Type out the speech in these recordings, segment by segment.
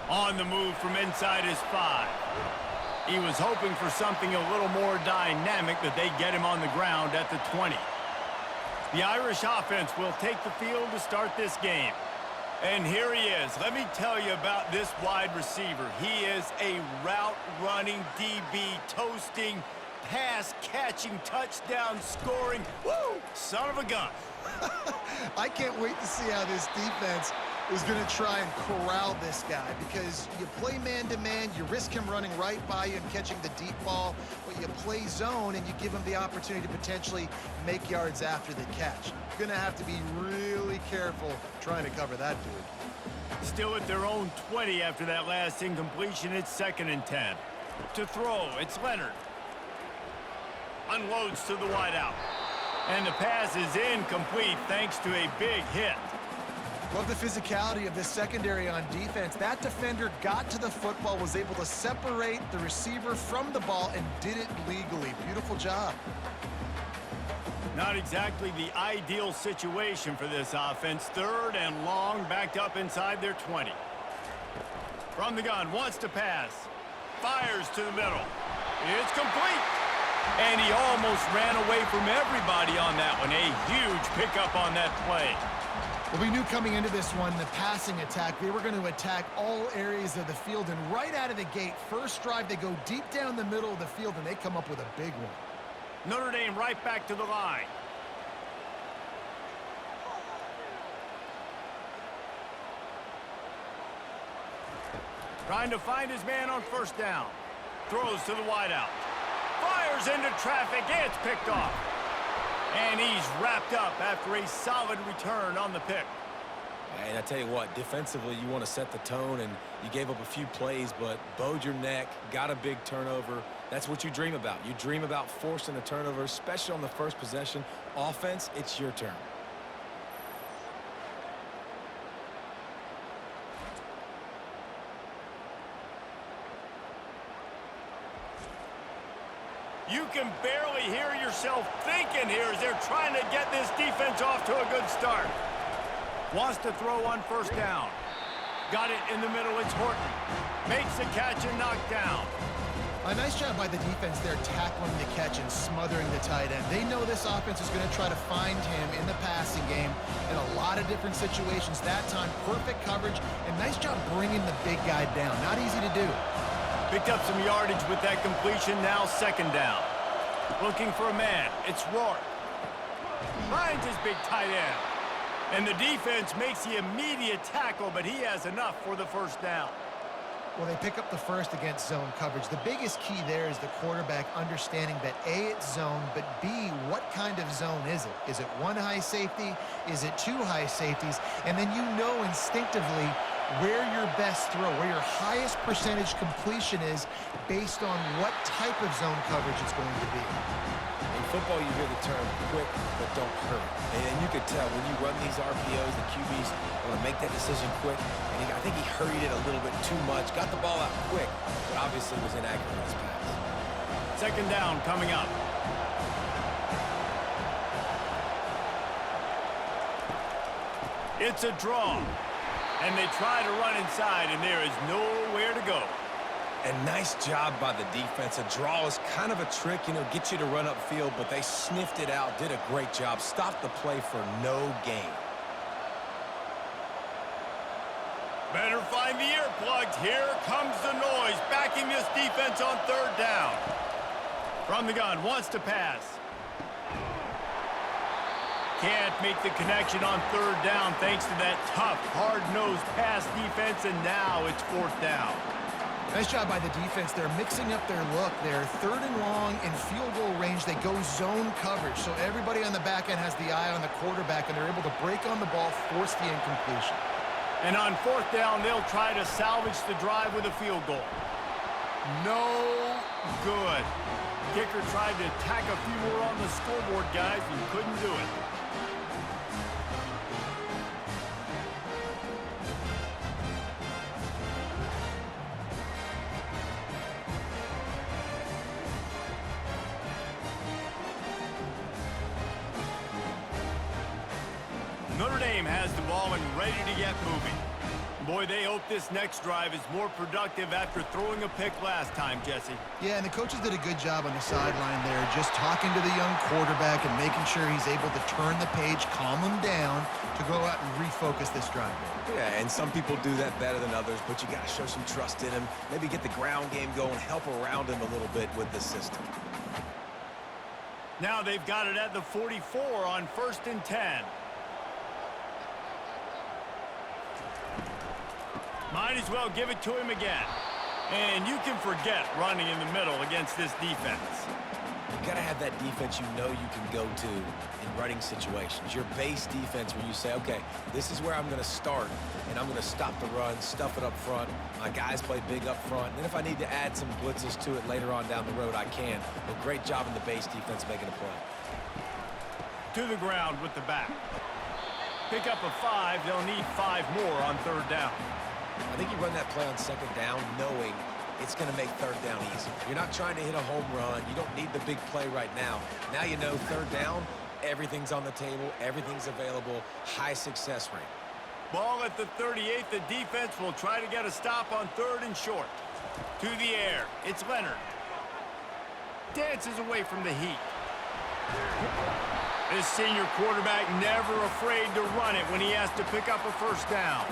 On the move from inside his 5. He was hoping for something a little more dynamic, but they get him on the ground at the 20. The Irish offense will take the field to start this game. And here he is. Let me tell you about this wide receiver. He is a route-running DB, toasting, pass-catching, touchdown-scoring. Woo! Son of a gun. I can't wait to see how this defense is going to try and corral this guy, because you play man-to-man, you risk him running right by you and catching the deep ball, but you play zone and you give him the opportunity to potentially make yards after the catch. You're going to have to be really careful trying to cover that dude. Still at their own 20 after that last incompletion. It's 2nd and 10. To throw, it's Leonard. Unloads to the wideout. And the pass is incomplete thanks to a big hit. Love the physicality of this secondary on defense. That defender got to the football, was able to separate the receiver from the ball, and did it legally. Beautiful job. Not exactly the ideal situation for this offense. 3rd and long, backed up inside their 20. From the gun, wants to pass. Fires to the middle. It's complete. And he almost ran away from everybody on that one. A huge pickup on that play. Well, we knew coming into this one, the passing attack, they were going to attack all areas of the field. And right out of the gate, first drive, they go deep down the middle of the field, and they come up with a big one. Notre Dame right back to the line. Trying to find his man on 1st down. Throws to the wideout. Fires into traffic. It's picked off. And he's wrapped up after a solid return on the pick. And I tell you what, defensively, you want to set the tone, and you gave up a few plays, but bowed your neck, got a big turnover. That's what you dream about. You dream about forcing a turnover, especially on the first possession. Offense, it's your turn. You can barely hear yourself thinking here as they're trying to get this defense off to a good start. Wants to throw on 1st down. Got it in the middle. It's Horton. Makes the catch and knocked down. A nice job by the defense there, tackling the catch and smothering the tight end. They know this offense is going to try to find him in the passing game in a lot of different situations. That time, perfect coverage, and nice job bringing the big guy down. Not easy to do. Picked up some yardage with that completion. Now 2nd down. Looking for a man. It's Rourke. Finds his big tight end. And the defense makes the immediate tackle, but he has enough for the 1st down. Well, they pick up the first against zone coverage. The biggest key there is the quarterback understanding that A, it's zone, but B, what kind of zone is it? Is it one high safety? Is it 2 high safeties? And then you know instinctively where your best throw, where your highest percentage completion is based on what type of zone coverage it's going to be. In football, you hear the term quick but don't hurry. And you could tell when you run these RPOs, the QBs want to make that decision quick. And I think he hurried it a little bit too much. Got the ball out quick, but obviously was inaccurate in his pass. 2nd down coming up. It's a draw. And they try to run inside, and there is nowhere to go. And nice job by the defense. A draw is kind of a trick, get you to run upfield, but they sniffed it out, did a great job, stopped the play for no gain. Better find the earplugs. Here comes the noise, backing this defense on 3rd down. From the gun, wants to pass. Can't make the connection on 3rd down thanks to that tough, hard-nosed pass defense, and now it's 4th down. Nice job by the defense. They're mixing up their look. They're 3rd and long in field goal range. They go zone coverage, so everybody on the back end has the eye on the quarterback, and they're able to break on the ball, force the incompletion. And on 4th down, they'll try to salvage the drive with a field goal. No good. Kicker tried to tack a few more on the scoreboard, guys, and couldn't do it. Notre Dame has the ball and ready to get moving. Boy, they hope this next drive is more productive after throwing a pick last time, Jesse. Yeah, and the coaches did a good job on the sideline there, just talking to the young quarterback and making sure he's able to turn the page, calm him down to go out and refocus this drive. Yeah, and some people do that better than others, but you got to show some trust in him. Maybe get the ground game going, help around him a little bit with the system. Now they've got it at the 44 on 1st and 10. Might as well give it to him again. And you can forget running in the middle against this defense. You've got to have that defense you know you can go to in running situations. Your base defense where you say, okay, this is where I'm going to start, and I'm going to stop the run, stuff it up front. My guys play big up front. And then if I need to add some blitzes to it later on down the road, I can. But great job in the base defense making a play. To the ground with the back. Pick up a 5. They'll need 5 more on 3rd down. I think you run that play on 2nd down knowing it's going to make 3rd down easy. You're not trying to hit a home run. You don't need the big play right now. Now you know 3rd down, everything's on the table, everything's available, high success rate. Ball at the 38. The defense will try to get a stop on 3rd and short. To the air. It's Leonard. Dances away from the heat. This senior quarterback never afraid to run it when he has to pick up a 1st down.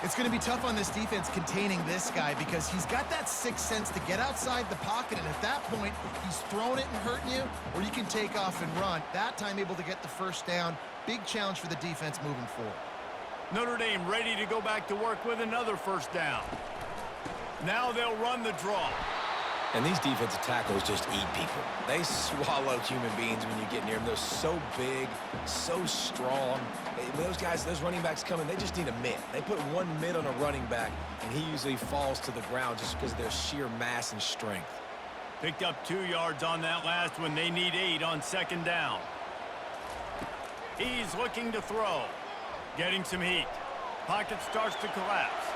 It's going to be tough on this defense containing this guy because he's got that sixth sense to get outside the pocket, and at that point, he's throwing it and hurting you, or you can take off and run. That time able to get the 1st down. Big challenge for the defense moving forward. Notre Dame ready to go back to work with another 1st down. Now they'll run the draw. And these defensive tackles just eat people. They swallow human beings when you get near them. They're so big, so strong. When those guys, those running backs come in, they just need a mitt. They put 1 mitt on a running back, and he usually falls to the ground just because of their sheer mass and strength. Picked up 2 yards on that last one. They need 8 on 2nd down. He's looking to throw. Getting some heat. Pocket starts to collapse.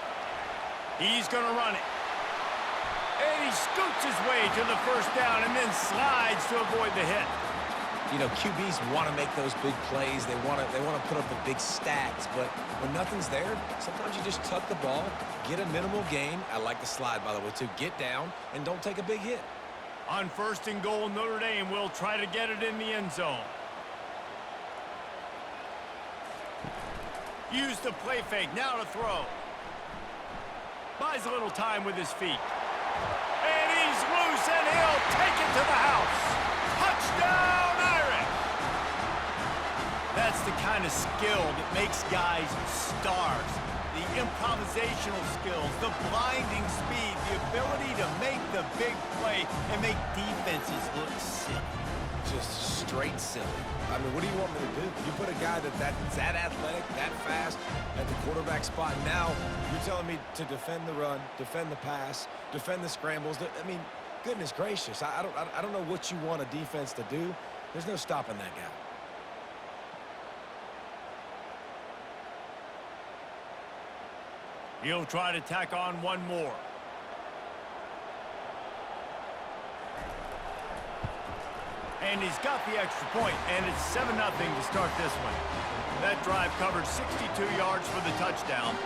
He's going to run it. And he scoots his way to the 1st down and then slides to avoid the hit. You know, QBs want to make those big plays. They want to put up the big stats. But when nothing's there, sometimes you just tuck the ball, get a minimal gain. I like the slide, by the way, too. Get down and don't take a big hit. On 1st and goal, Notre Dame will try to get it in the end zone. Use the play fake. Now to throw. Buys a little time with his feet. And he's loose, and he'll take it to the house. Touchdown, Irish! That's the kind of skill that makes guys stars. The improvisational skills, the blinding speed, the ability to make the big play and make defenses look silly. Just straight silly. I mean, what do you want me to do? You put a guy that's that athletic, that fast at the quarterback spot. Now you're telling me to defend the run, defend the pass, defend the scrambles. I mean, goodness gracious. I don't know what you want a defense to do. There's no stopping that guy. He'll try to tack on 1 more. And he's got the extra point, and it's 7-0 to start this one. That drive covered 62 yards for the touchdown.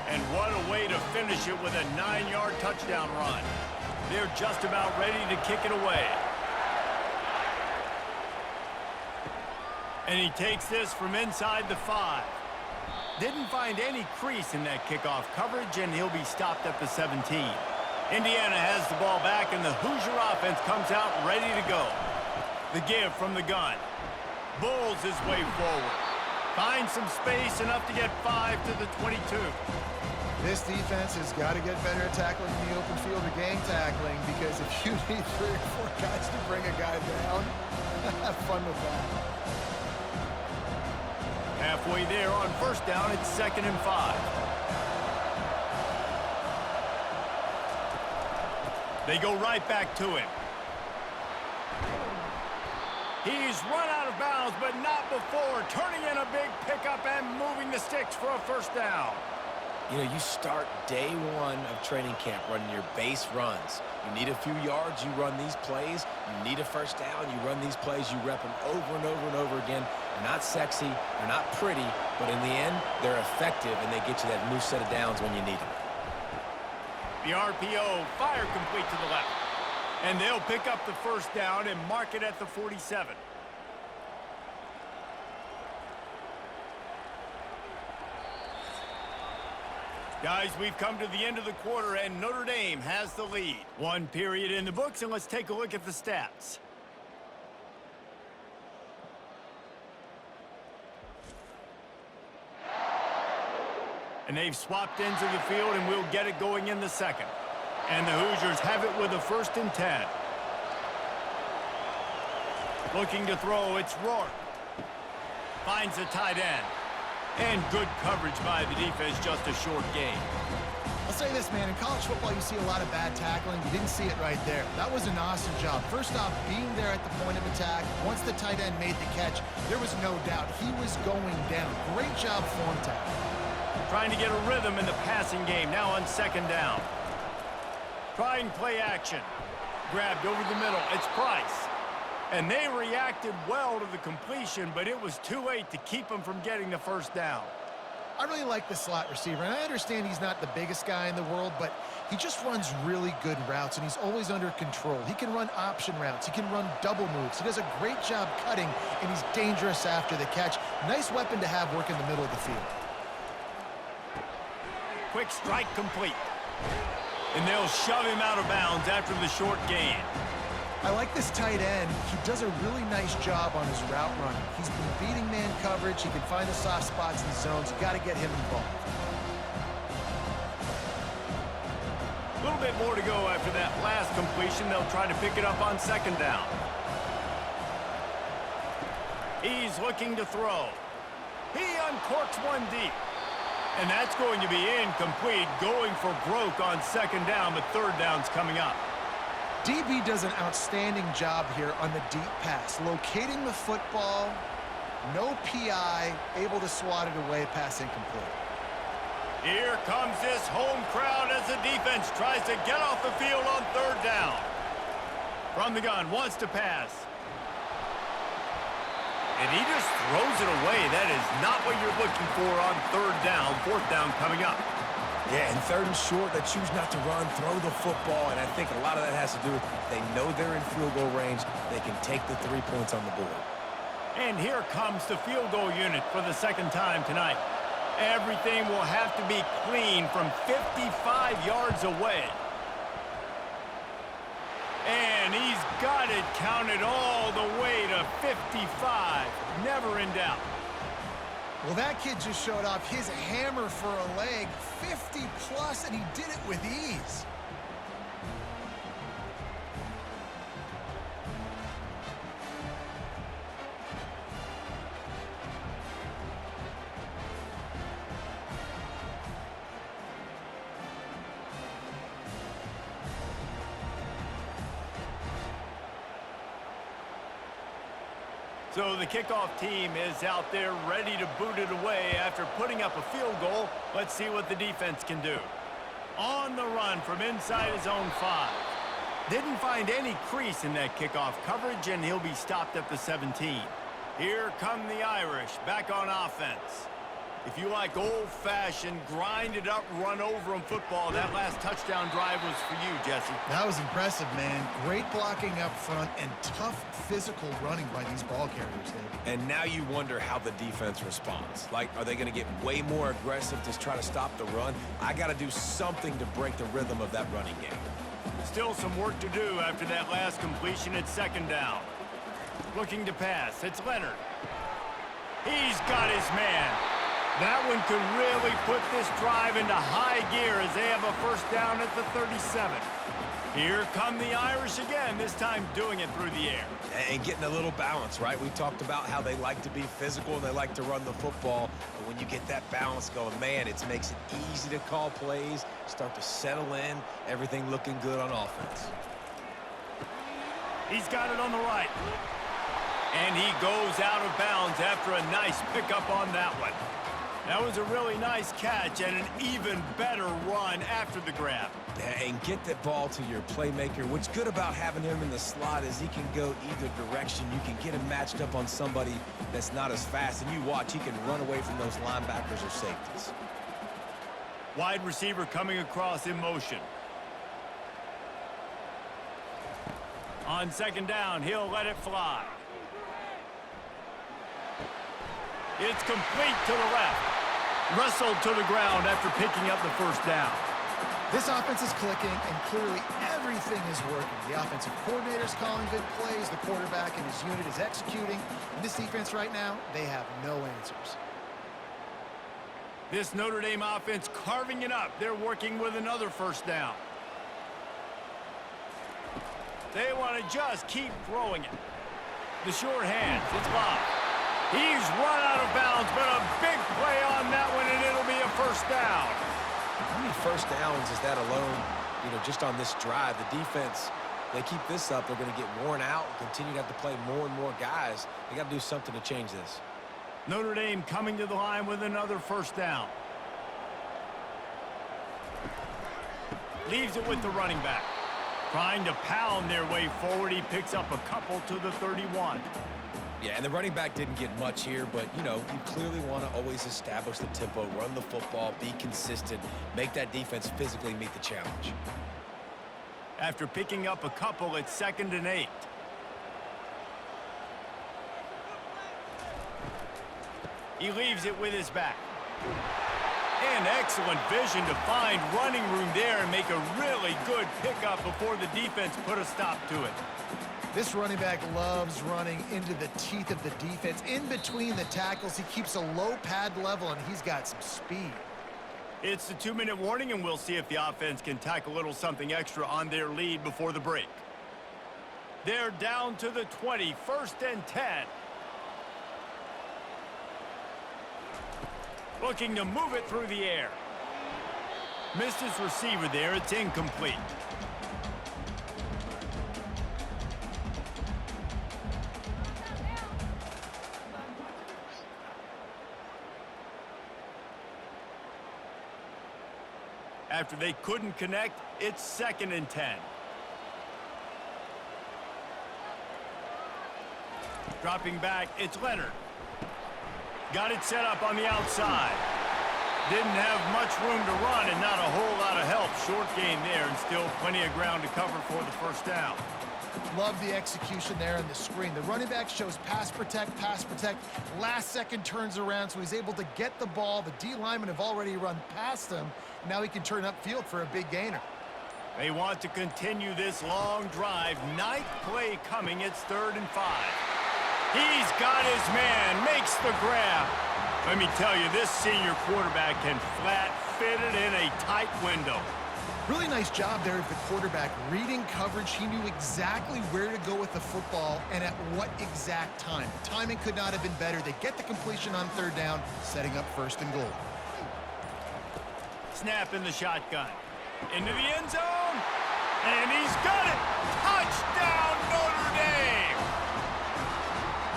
And what a way to finish it with a 9-yard touchdown run. They're just about ready to kick it away. And he takes this from inside the 5. Didn't find any crease in that kickoff coverage, and he'll be stopped at the 17. Indiana has the ball back, and the Hoosier offense comes out ready to go. The give from the gun. Bulls his way forward. Finds some space, enough to get 5 to the 22. This defense has got to get better at tackling in the open field or gang tackling, because if you need 3 or 4 guys to bring a guy down, have fun with that. Halfway there on 1st down, it's 2nd and 5. They go right back to him. He's run out of bounds, but not before turning in a big pickup and moving the sticks for a 1st down. You know, you start day one of training camp running your base runs. You need a few yards, you run these plays. You need a first down, you run these plays. You rep them over and over and over again. They're not sexy, they're not pretty, but in the end, they're effective, and they get you that new set of downs when you need them. The RPO, fire complete to the left. And they'll pick up the first down and mark it at the 47. Guys, we've come to the end of the quarter, and Notre Dame has the lead. One period in the books, and let's take a look at the stats. And they've swapped into the field, and we'll get it going in the second. And the Hoosiers have it with a 1st and 10. Looking to throw, it's Rourke. Finds a tight end. And good coverage by the defense, just a short gain. I'll say this, man. In college football, you see a lot of bad tackling. You didn't see it right there. That was an awesome job. First off, being there at the point of attack. Once the tight end made the catch, there was no doubt he was going down. Great job form tackle. Trying to get a rhythm in the passing game, now on 2nd down. Trying play action. Grabbed over the middle, it's Price. And they reacted well to the completion, but it was too late to keep them from getting the first down. I really like the slot receiver, and I understand he's not the biggest guy in the world, but he just runs really good routes, and he's always under control. He can run option routes. He can run double moves. He does a great job cutting, and he's dangerous after the catch. Nice weapon to have work in the middle of the field. Quick strike complete. And they'll shove him out of bounds after the short gain. I like this tight end. He does a really nice job on his route running. He's been beating man coverage. He can find the soft spots in the zones. You got to get him involved. A little bit more to go after that last completion. They'll try to pick it up on 2nd down. He's looking to throw. He uncorks one deep. And that's going to be incomplete, going for broke on 2nd down, but 3rd down's coming up. DB does an outstanding job here on the deep pass, locating the football, no PI, able to swat it away, pass incomplete. Here comes this home crowd as the defense tries to get off the field on 3rd down. From the gun, wants to pass. And he just throws it away. That is not what you're looking for on 3rd down. 4th down coming up. Yeah, and 3rd and short, they choose not to run, throw the football, and I think a lot of that has to do with they know they're in field goal range. They can take the 3 points on the board. And here comes the field goal unit for the 2nd time tonight. Everything will have to be clean from 55 yards away. And he's got it counted all the way to 55. Never in doubt. Well, that kid just showed off his hammer for a leg, 50+, and he did it with ease. So the kickoff team is out there ready to boot it away after putting up a field goal. Let's see what the defense can do. On the run from inside his own 5. Didn't find any crease in that kickoff coverage, and he'll be stopped at the 17. Here come the Irish back on offense. If you like old-fashioned, grind-it-up, run-over-'em football, that last touchdown drive was for you, Jesse. That was impressive, man. Great blocking up front and tough physical running by these ball carriers there. And now you wonder how the defense responds. Like, are they going to get way more aggressive to try to stop the run? I got to do something to break the rhythm of that running game. Still some work to do after that last completion at 2nd down. Looking to pass. It's Leonard. He's got his man. That one could really put this drive into high gear as they have a first down at the 37. Here come the Irish again, this time doing it through the air. And getting a little balance, right? We talked about how they like to be physical and they like to run the football. But when you get that balance going, man, it makes it easy to call plays, start to settle in, everything looking good on offense. He's got it on the right. And he goes out of bounds after a nice pickup on that one. That was a really nice catch and an even better run after the grab. And get that ball to your playmaker. What's good about having him in the slot is he can go either direction. You can get him matched up on somebody that's not as fast, and you watch, he can run away from those linebackers or safeties. Wide receiver coming across in motion. On second down, he'll let it fly. It's complete to the left. Wrestled to the ground after picking up the first down. This offense is clicking, and clearly everything is working. The offensive coordinator's calling good plays. The quarterback and his unit is executing. And this defense right now, they have no answers. This Notre Dame offense carving it up. They're working with another first down. They want to just keep throwing it. The sure hands, it's Bob. He's run out of bounds, but a big play on that one, and it'll be a first down. How many first downs is that alone, just on this drive? The defense, they keep this up, they're going to get worn out, continue to have to play more and more guys. They got to do something to change this. Notre Dame coming to the line with another first down. Leaves it with the running back. Trying to pound their way forward. He picks up a couple to the 31. Yeah, and the running back didn't get much here, but, you clearly want to always establish the tempo, run the football, be consistent, make that defense physically meet the challenge. After picking up a couple, it's 2nd and 8. He leaves it with his back. And excellent vision to find running room there and make a really good pickup before the defense put a stop to it. This running back loves running into the teeth of the defense. In between the tackles, he keeps a low pad level, and he's got some speed. It's the 2-minute warning, and we'll see if the offense can tack a little something extra on their lead before the break. They're down to the 20, 1st and 10. Looking to move it through the air. Missed his receiver there. It's incomplete. After they couldn't connect, it's 2nd and 10. Dropping back, it's Leonard. Got it set up on the outside. Didn't have much room to run and not a whole lot of help. Short gain there and still plenty of ground to cover for the first down. Love the execution there on the screen. The running back shows pass protect. Last second turns around, so he's able to get the ball. The D linemen have already run past him. Now he can turn upfield for a big gainer. They want to continue this long drive. 9th play coming. It's 3rd and 5. He's got his man. Makes the grab. Let me tell you, this senior quarterback can flat fit it in a tight window. Really nice job there of the quarterback. Reading coverage, he knew exactly where to go with the football and at what exact time. The timing could not have been better. They get the completion on 3rd down, setting up 1st and goal. Snap in the shotgun. Into the end zone. And he's got it. Touchdown, Notre Dame.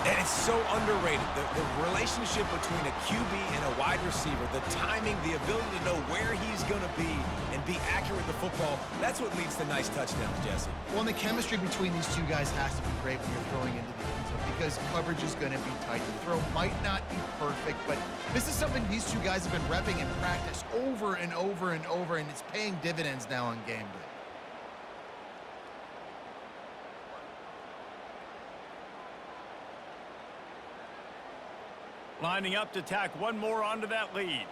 And it's so underrated. The relationship between a QB and a wide receiver, the timing, the ability to know where he's going to be and be accurate with the football, that's what leads to nice touchdowns, Jesse. Well, and the chemistry between these two guys has to be great when you're throwing into the end zone because coverage is going to be tight. The throw might not be perfect, but this is something these two guys have been repping in practice over and over and over, and it's paying dividends now on game day. Lining up to tack one more onto that lead.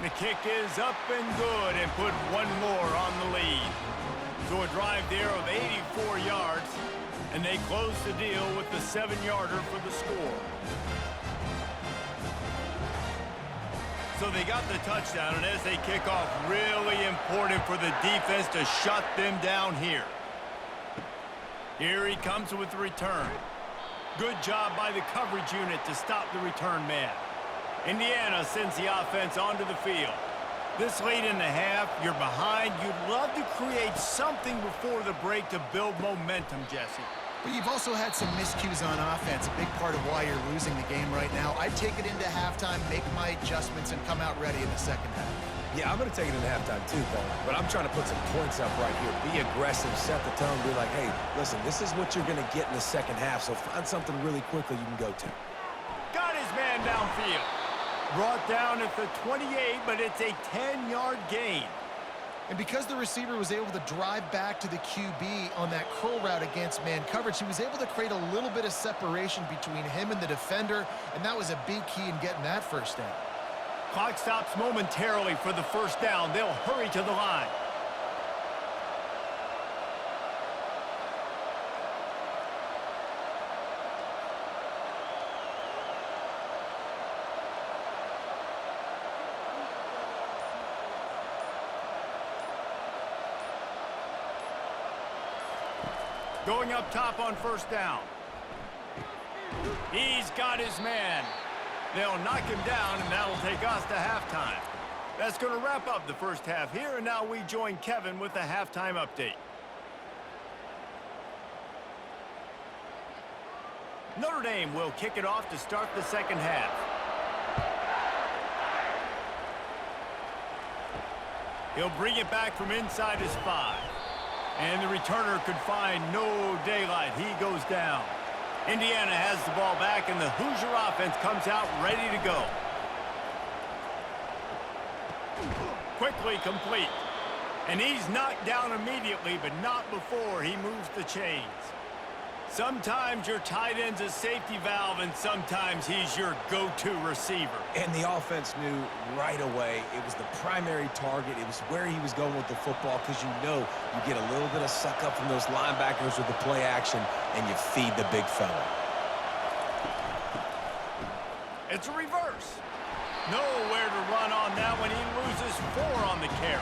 The kick is up and good and put one more on the lead. So a drive there of 84 yards, and they close the deal with the 7-yarder for the score. So they got the touchdown, and as they kick off, really important for the defense to shut them down here. Here he comes with the return. Good job by the coverage unit to stop the return man. Indiana sends the offense onto the field. This late in the half, you're behind. You'd love to create something before the break to build momentum, Jesse. But you've also had some miscues on offense, a big part of why you're losing the game right now. I'd take it into halftime, make my adjustments, and come out ready in the second half. Yeah, I'm going to take it into halftime too, Paul. But I'm trying to put some points up right here. Be aggressive, set the tone, be like, hey, listen, this is what you're going to get in the second half, so find something really quickly you can go to. Got his man downfield. Brought down at the 28, but it's a 10-yard gain. And because the receiver was able to drive back to the QB on that curl route against man coverage, he was able to create a little bit of separation between him and the defender, and that was a big key in getting that first down. Clock stops momentarily for the first down. They'll hurry to the line. Going up top on first down. He's got his man. They'll knock him down, and that'll take us to halftime. That's going to wrap up the first half here, and now we join Kevin with the halftime update. Notre Dame will kick it off to start the second half. He'll bring it back from inside his 5. And the returner could find no daylight. He goes down. Indiana has the ball back, and the Hoosier offense comes out ready to go. Quickly complete. And he's knocked down immediately, but not before he moves the chains. Sometimes your tight end's a safety valve, and sometimes he's your go-to receiver. And the offense knew right away it was the primary target. It was where he was going with the football, because you know you get a little bit of suck up from those linebackers with the play action, and you feed the big fella. It's a reverse. Nowhere to run on that when he loses 4 on the carry.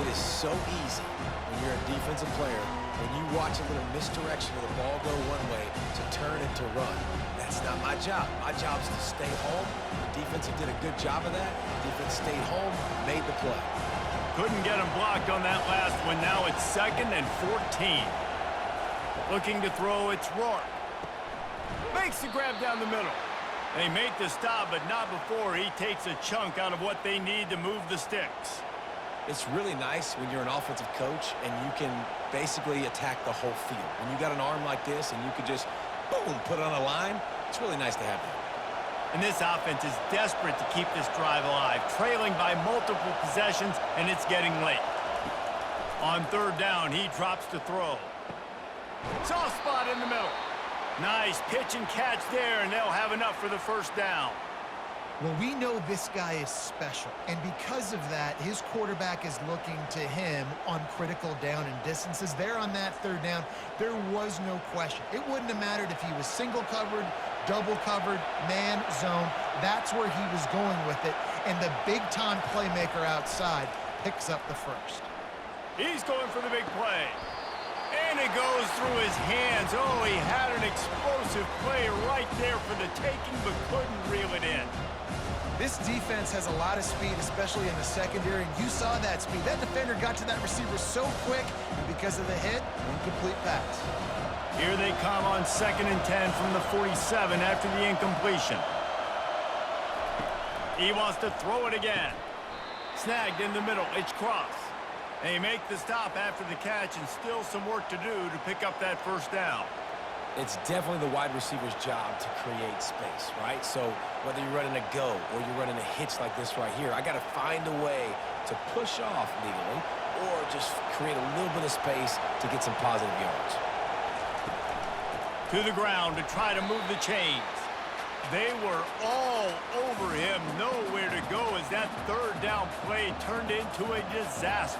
It is so easy when you're a defensive player, when you watch a little misdirection of the ball go one way, to turn and to run. That's not my job. My job is to stay home. The defense did a good job of that. The defense stayed home, made the play. Couldn't get him blocked on that last one. Now it's 2nd and 14. Looking to throw, it's Rourke. Makes the grab down the middle. They make the stop, but not before he takes a chunk out of what they need to move the sticks. It's really nice when you're an offensive coach and you can basically attack the whole field. When you got an arm like this and you can just, boom, put it on a line, it's really nice to have that. And this offense is desperate to keep this drive alive, trailing by multiple possessions, and it's getting late. On 3rd down, he drops to throw. Soft spot in the middle. Nice pitch and catch there, and they'll have enough for the first down. Well, we know this guy is special, and because of that, his quarterback is looking to him on critical down and distances. There on that 3rd down, there was no question. It wouldn't have mattered if he was single covered, double covered, man, zone. That's where he was going with it, and the big-time playmaker outside picks up the first. He's going for the big play. And it goes through his hands. Oh, he had an explosive play right there for the taking, but couldn't reel it in. This defense has a lot of speed, especially in the secondary, and you saw that speed. That defender got to that receiver so quick, and because of the hit, incomplete pass. Here they come on 2nd and 10 from the 47 after the incompletion. He wants to throw it again. Snagged in the middle. It's Cross. They make the stop after the catch, and still some work to do to pick up that first down. It's definitely the wide receiver's job to create space, right? So whether you're running a go or you're running a hitch like this right here, I got to find a way to push off legally or just create a little bit of space to get some positive yards. To the ground to try to move the chains. They were all over him. Nowhere to go as that 3rd down play turned into a disaster.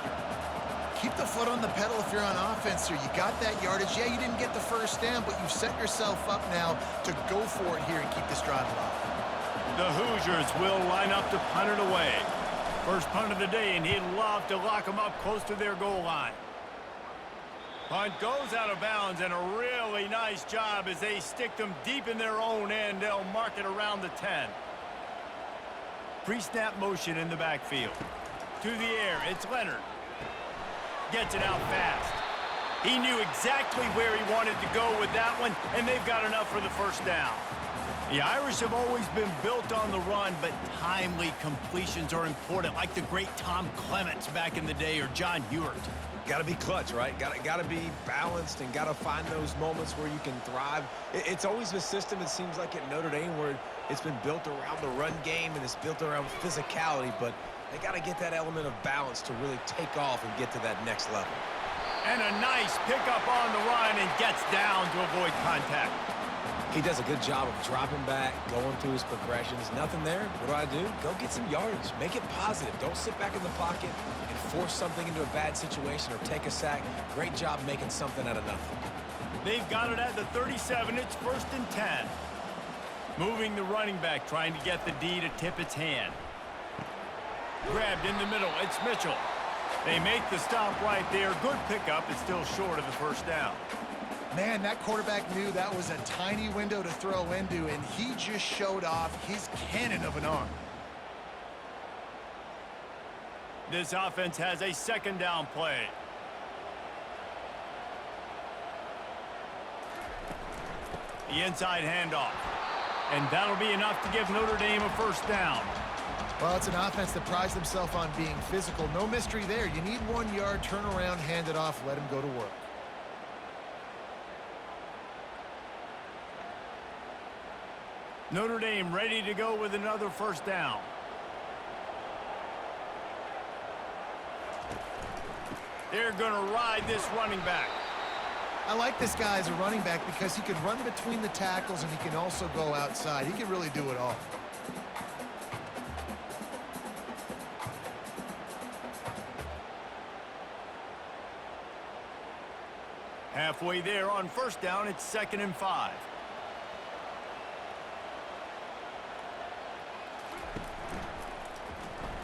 Keep the foot on the pedal if you're on offense here. You got that yardage. Yeah, you didn't get the first down, but you've set yourself up now to go for it here and keep this drive alive. The Hoosiers will line up to punt it away. First punt of the day, and he'd love to lock them up close to their goal line. Punt goes out of bounds, and a really nice job as they stick them deep in their own end. They'll mark it around the 10. Pre-snap motion in the backfield. To the air, it's Leonard. Gets it out fast. He knew exactly where he wanted to go with that one, and they've got enough for the first down. The Irish have always been built on the run, but timely completions are important, like the great Tom Clements back in the day or John Hewart. Got to be clutch, right? Got to be balanced and got to find those moments where you can thrive. It's always a system, it seems like, at Notre Dame where it's been built around the run game and it's built around physicality, but they got to get that element of balance to really take off and get to that next level. And a nice pickup on the run and gets down to avoid contact. He does a good job of dropping back, going through his progressions. Nothing there. What do? Go get some yardage. Make it positive. Don't sit back in the pocket and force something into a bad situation or take a sack. Great job making something out of nothing. They've got it at the 37. It's 1st and 10. Moving the running back, trying to get the D to tip its hand. Grabbed in the middle. It's Mitchell. They make the stop right there. Good pickup. It's still short of the first down. Man, that quarterback knew that was a tiny window to throw into, and he just showed off his cannon of an arm. This offense has a 2nd down play. The inside handoff. And that'll be enough to give Notre Dame a first down. Well, it's an offense that prides themselves on being physical. No mystery there. You need 1 yard, turn around, hand it off, let him go to work. Notre Dame ready to go with another first down. They're going to ride this running back. I like this guy as a running back because he can run between the tackles and he can also go outside. He can really do it all. Halfway there on first down, it's 2nd and 5.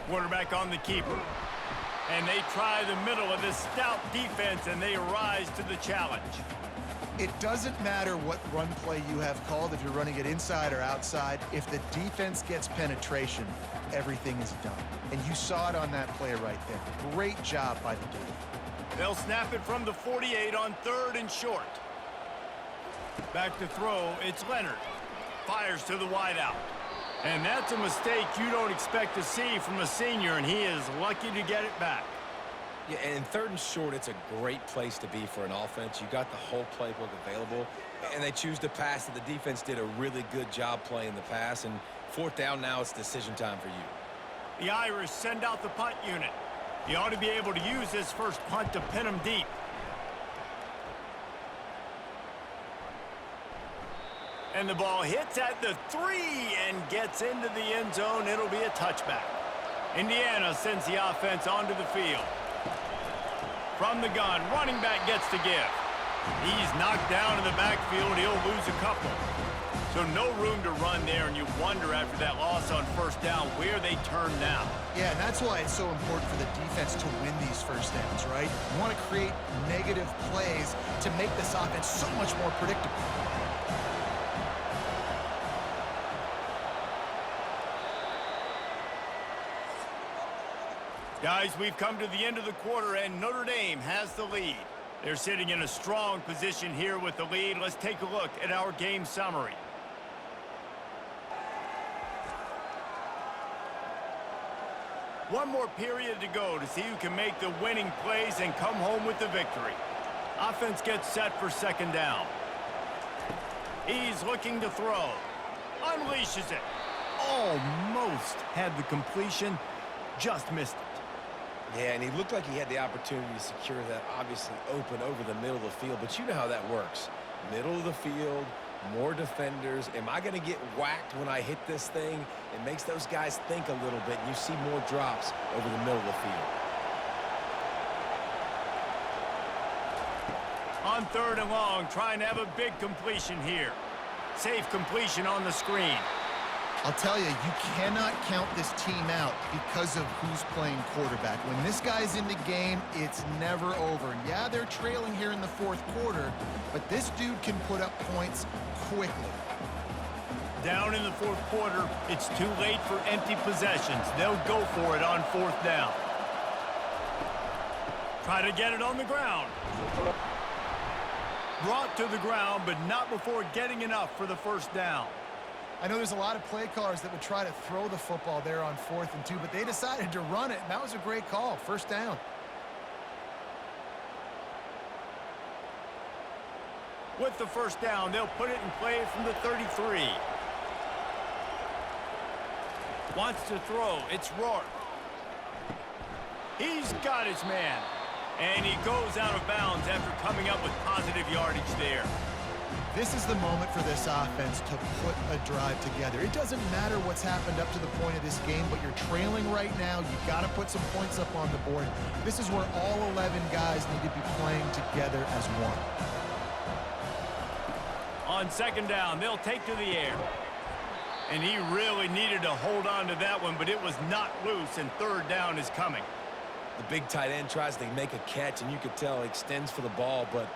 Quarterback on the keeper. And they try the middle of this stout defense, and they rise to the challenge. It doesn't matter what run play you have called, if you're running it inside or outside. If the defense gets penetration, everything is done. And you saw it on that play right there. Great job by the D. They'll snap it from the 48 on 3rd and short. Back to throw, it's Leonard. Fires to the wideout. And that's a mistake you don't expect to see from a senior, and he is lucky to get it back. Yeah, and 3rd and short, it's a great place to be for an offense. You got the whole playbook available, and they choose to pass, and the defense did a really good job playing the pass. And 4th down now, it's decision time for you. The Irish send out the punt unit. He ought to be able to use this first punt to pin him deep. And the ball hits at the 3 and gets into the end zone. It'll be a touchback. Indiana sends the offense onto the field. From the gun, running back gets to give. He's knocked down in the backfield. He'll lose a couple. So no room to run there, and you wonder after that loss on first down where they turn now. Yeah, and that's why it's so important for the defense to win these first downs, right? You want to create negative plays to make this offense so much more predictable. Guys, we've come to the end of the quarter, and Notre Dame has the lead. They're sitting in a strong position here with the lead. Let's take a look at our game summary. One more period to go to see who can make the winning plays and come home with the victory. Offense gets set for 2nd down. He's looking to throw. Unleashes it. Almost had the completion. Just missed it. Yeah, and he looked like he had the opportunity to secure that obviously open over the middle of the field, but you know how that works. Middle of the field, more defenders. Am I going to get whacked when I hit this thing? It makes those guys think a little bit, and you see more drops over the middle of the field. On 3rd and long, trying to have a big completion here. Safe completion on the screen. I'll tell you, you cannot count this team out because of who's playing quarterback. When this guy's in the game, it's never over. Yeah, they're trailing here in the 4th quarter, but this dude can put up points quickly. Down in the 4th quarter, it's too late for empty possessions. They'll go for it on 4th down. Try to get it on the ground. Brought to the ground, but not before getting enough for the first down. I know there's a lot of play callers that would try to throw the football there on 4th and 2, but they decided to run it, and that was a great call. First down. With the first down, they'll put it in play from the 33. Wants to throw. It's Rourke. He's got his man. And he goes out of bounds after coming up with positive yardage there. This is the moment for this offense to put a drive together. It doesn't matter what's happened up to the point of this game, but you're trailing right now. You've got to put some points up on the board. This is where all 11 guys need to be playing together as one. On second down, they'll take to the air. And he really needed to hold on to that one, but it was not loose, and third down is coming. The big tight end tries to make a catch, and you could tell he extends for the ball, but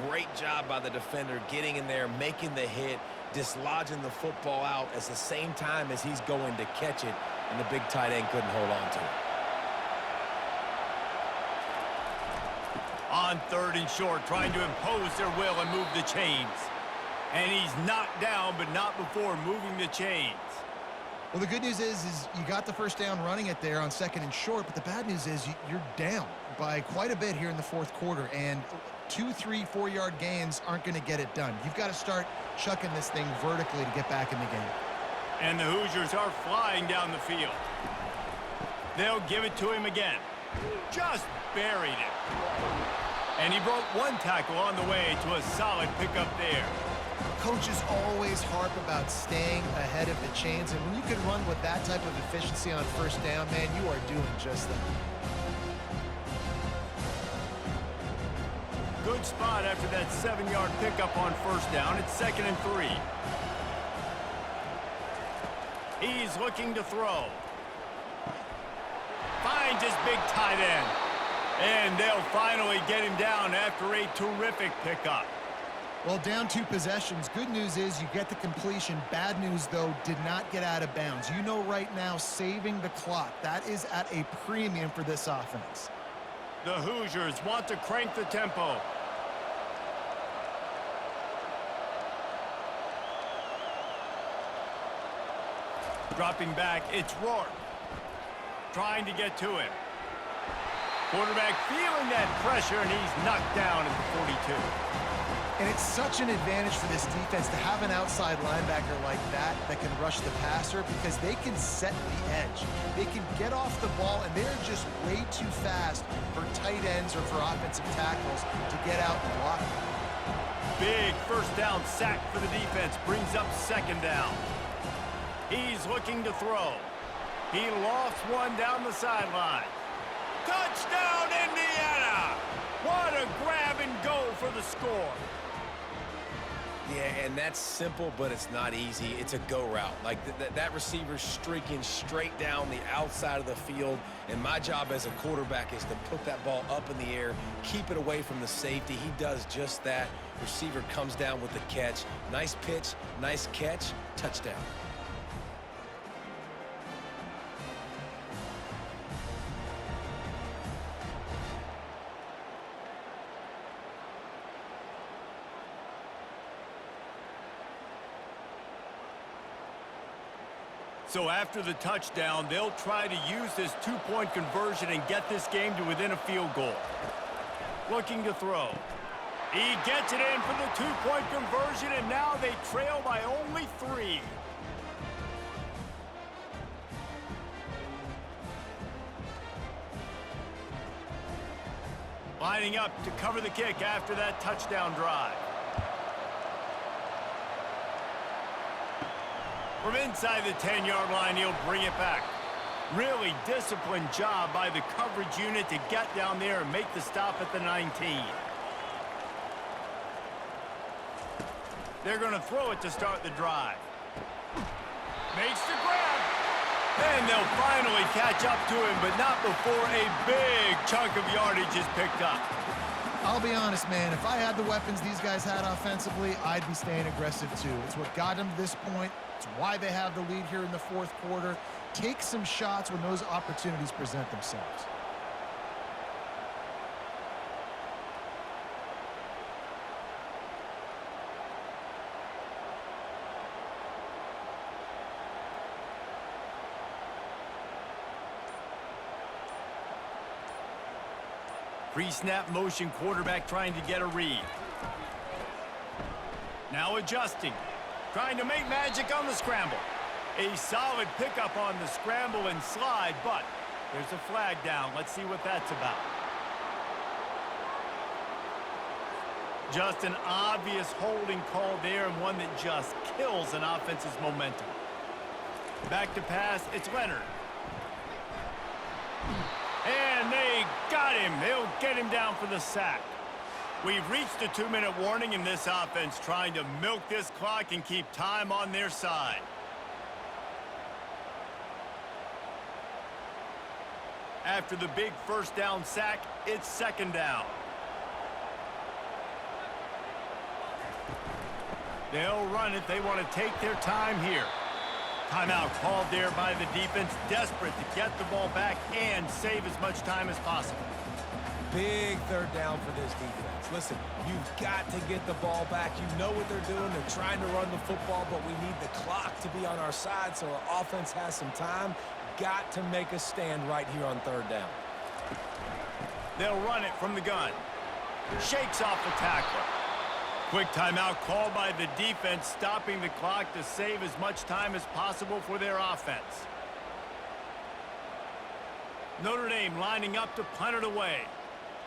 great job by the defender getting in there, making the hit, dislodging the football out at the same time as he's going to catch it, and the big tight end couldn't hold on to it. On third and short, trying to impose their will and move the chains. And he's knocked down, but not before moving the chains. Well, the good news is you got the first down running it there on 2nd and short, but the bad news is you're down by quite a bit here in the 4th quarter, and 2, 3, 4-yard gains aren't going to get it done. You've got to start chucking this thing vertically to get back in the game. And the Hoosiers are flying down the field. They'll give it to him again. Just buried him. And he broke one tackle on the way to a solid pickup there. Coaches always harp about staying ahead of the chains, and when you can run with that type of efficiency on first down, man, you are doing just that. Good spot after that 7-yard pickup on first down. It's 2nd and 3. He's looking to throw. Finds his big tight end. And they'll finally get him down after a terrific pickup. Well, down 2 possessions. Good news is you get the completion. Bad news, though, did not get out of bounds. You know right now, saving the clock, that is at a premium for this offense. The Hoosiers want to crank the tempo. Dropping back, it's Rourke. Trying to get to him. Quarterback feeling that pressure, and he's knocked down at the 42. And it's such an advantage for this defense to have an outside linebacker like that can rush the passer, because they can set the edge. They can get off the ball, and they're just way too fast for tight ends or for offensive tackles to get out and block them. Big first down sack for the defense brings up 2nd down. He's looking to throw. He lofts one down the sideline. Touchdown, Indiana! What a grab and go for the score. Yeah, and that's simple, but it's not easy. It's a go route. Like that receiver's streaking straight down the outside of the field, and my job as a quarterback is to put that ball up in the air, keep it away from the safety. He does just that. Receiver comes down with the catch. Nice pitch, nice catch, touchdown. So after the touchdown, they'll try to use this 2-point conversion and get this game to within a field goal. Looking to throw. He gets it in for the 2-point conversion, and now they trail by only 3. Lining up to cover the kick after that touchdown drive. From inside the 10-yard line, he'll bring it back. Really disciplined job by the coverage unit to get down there and make the stop at the 19. They're going to throw it to start the drive. Makes the grab. And they'll finally catch up to him, but not before a big chunk of yardage is picked up. I'll be honest, man, if I had the weapons these guys had offensively, I'd be staying aggressive too. It's what got them to this point. It's why they have the lead here in the 4th quarter. Take some shots when those opportunities present themselves. Pre-snap motion quarterback trying to get a read. Now adjusting. Trying to make magic on the scramble. A solid pickup on the scramble and slide, but there's a flag down. Let's see what that's about. Just an obvious holding call there, and one that just kills an offense's momentum. Back to pass, it's Leonard. And they got him. They'll get him down for the sack. We've reached the 2-minute warning in this offense, trying to milk this clock and keep time on their side. After the big first down sack, it's second down. They'll run it. They want to take their time here. Timeout called there by the defense, desperate to get the ball back and save as much time as possible. Big third down for this defense. Listen, you've got to get the ball back. You know what they're doing. They're trying to run the football, but we need the clock to be on our side so our offense has some time. Got to make a stand right here on third down. They'll run it from the gun. Shakes off the tackler. Quick timeout called by the defense, stopping the clock to save as much time as possible for their offense. Notre Dame lining up to punt it away.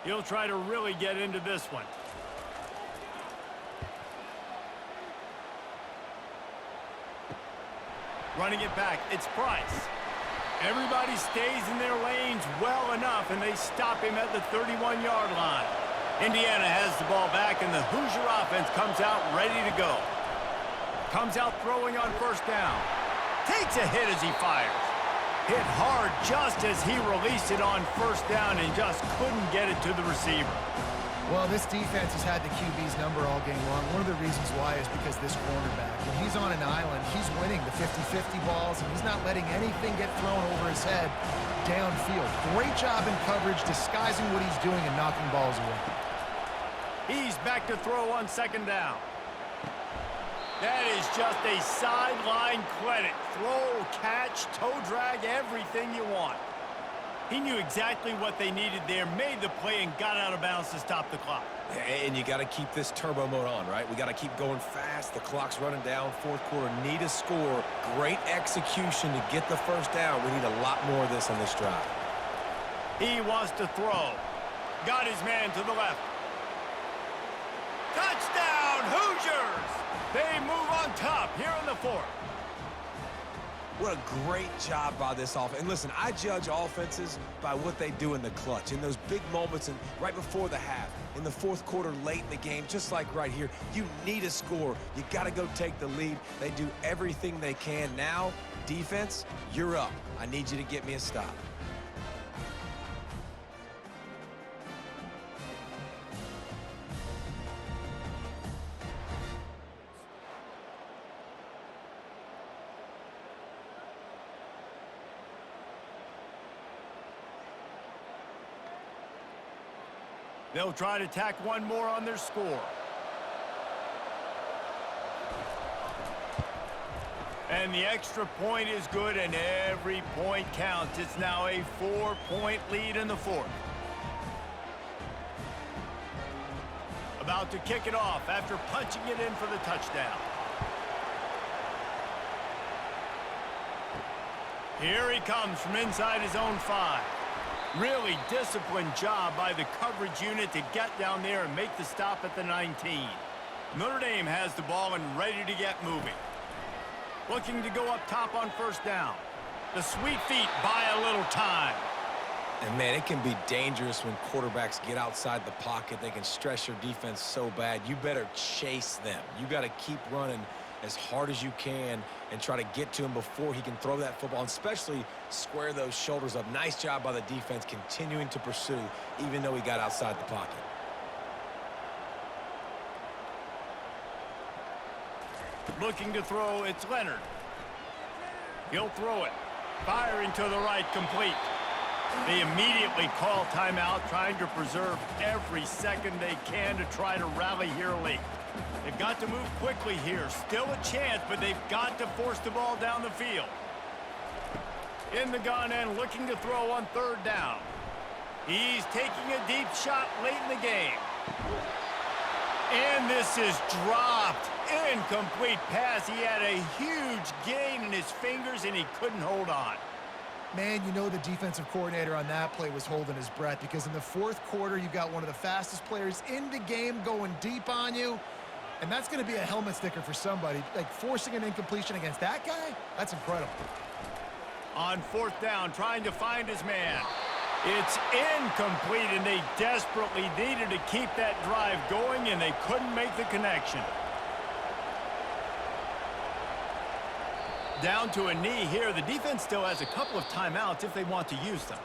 He'll try to really get into this one. Running it back, it's Price. Everybody stays in their lanes well enough, and they stop him at the 31-yard line. Indiana has the ball back, and the Hoosier offense comes out ready to go. Comes out throwing on first down. Takes a hit as he fires. Hit hard just as he released it on first down and just couldn't get it to the receiver. Well, this defense has had the QB's number all game long. One of the reasons why is because this cornerback, when he's on an island, he's winning the 50-50 balls, and he's not letting anything get thrown over his head downfield. Great job in coverage, disguising what he's doing and knocking balls away. He's back to throw on second down. That is just a sideline credit. Throw, catch, toe drag, everything you want. He knew exactly what they needed there, made the play, and got out of bounds to stop the clock. And you got to keep this turbo mode on, right? We got to keep going fast. The clock's running down. Fourth quarter, need a score. Great execution to get the first down. We need a lot more of this on this drive. He wants to throw. Got his man to the left. Touchdown, Hoosiers! They move on top here in the fourth. What a great job by this offense. And listen, I judge offenses by what they do in the clutch, in those big moments and right before the half, in the fourth quarter, late in the game, just like right here. You need a score. You got to go take the lead. They do everything they can. Now, defense, you're up. I need you to get me a stop. They'll try to tack one more on their score. And the extra point is good, and every point counts. It's now a 4-point lead in the fourth. About to kick it off after punching it in for the touchdown. Here he comes from inside his own 5. Really disciplined job by the coverage unit to get down there and make the stop at the 19. Notre Dame has the ball and ready to get moving. Looking to go up top on first down. The sweet feet buy a little time. And, man, it can be dangerous when quarterbacks get outside the pocket. They can stress your defense so bad. You better chase them. You got to keep running as hard as you can and try to get to him before he can throw that football, and especially square those shoulders up. Nice job by the defense continuing to pursue, even though he got outside the pocket. Looking to throw, it's Leonard. He'll throw it. Firing to the right, complete. They immediately call timeout, trying to preserve every second they can to try to rally here late. They've got to move quickly here. Still a chance, but they've got to force the ball down the field. In the gun and looking to throw on third down. He's taking a deep shot late in the game. And this is dropped. Incomplete pass. He had a huge gain in his fingers, and he couldn't hold on. Man, you know the defensive coordinator on that play was holding his breath, because in the fourth quarter, you've got one of the fastest players in the game going deep on you, and that's going to be a helmet sticker for somebody. Like, forcing an incompletion against that guy, that's incredible. On fourth down, trying to find his man. It's incomplete, and they desperately needed to keep that drive going, and they couldn't make the connection. Down to a knee here. The defense still has a couple of timeouts if they want to use them.